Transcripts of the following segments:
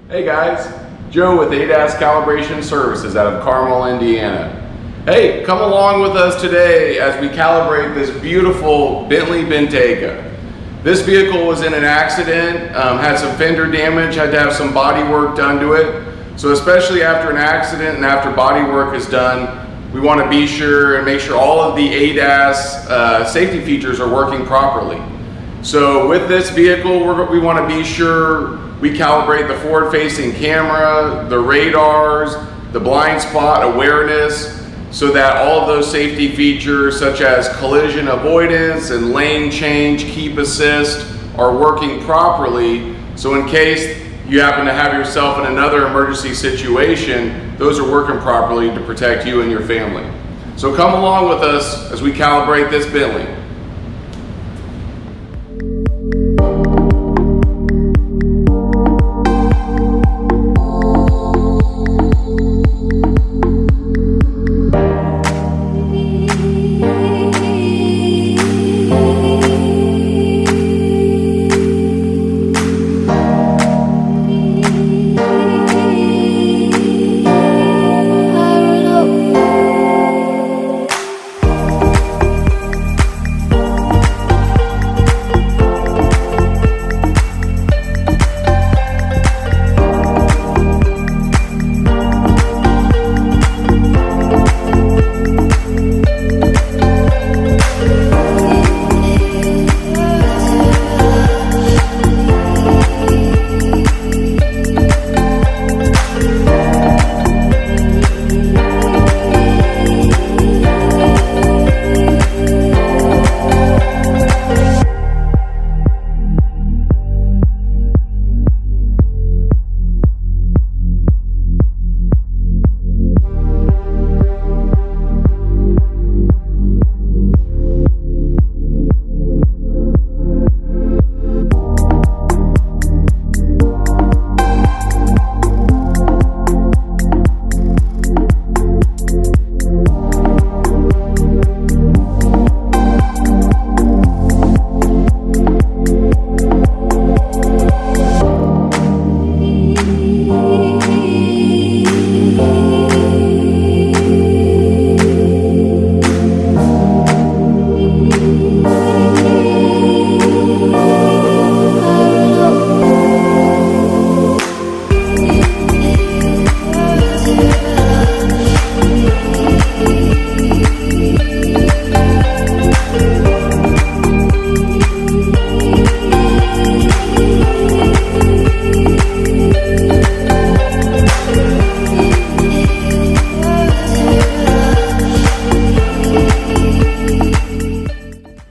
Hey guys, Joe with ADAS Calibration Services out of Carmel, Indiana. Hey, come along with us today as we calibrate this beautiful Bentley Bentayga. This vehicle was in an accident, had some fender damage, had to have some body work done to it. So especially after an accident and after body work is done, we want to be sure and make sure all of the ADAS safety features are working properly. So with this vehicle, we want to be sure we calibrate the forward-facing camera, the radars, the blind spot awareness, so that all of those safety features such as collision avoidance and lane change, keep assist are working properly. So in case you happen to have yourself in another emergency situation, those are working properly to protect you and your family. So come along with us as we calibrate this Bentley.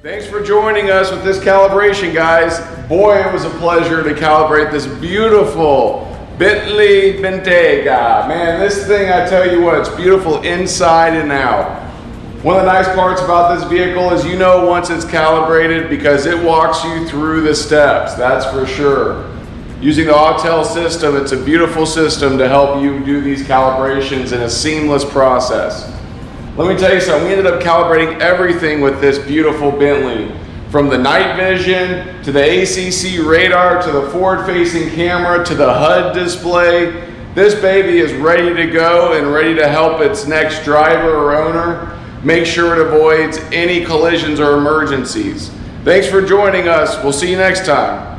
Thanks for joining us with this calibration, guys. Boy, it was a pleasure to calibrate this beautiful Bentley Bentayga. Man, this thing, I tell you what, it's beautiful inside and out. One of the nice parts about this vehicle is you know once it's calibrated because it walks you through the steps, that's for sure. Using the Autel system, it's a beautiful system to help you do these calibrations in a seamless process. Let me tell you something, we ended up calibrating everything with this beautiful Bentley. From the night vision, to the ACC radar, to the forward-facing camera, to the HUD display. This baby is ready to go and ready to help its next driver or owner make sure it avoids any collisions or emergencies. Thanks for joining us. We'll see you next time.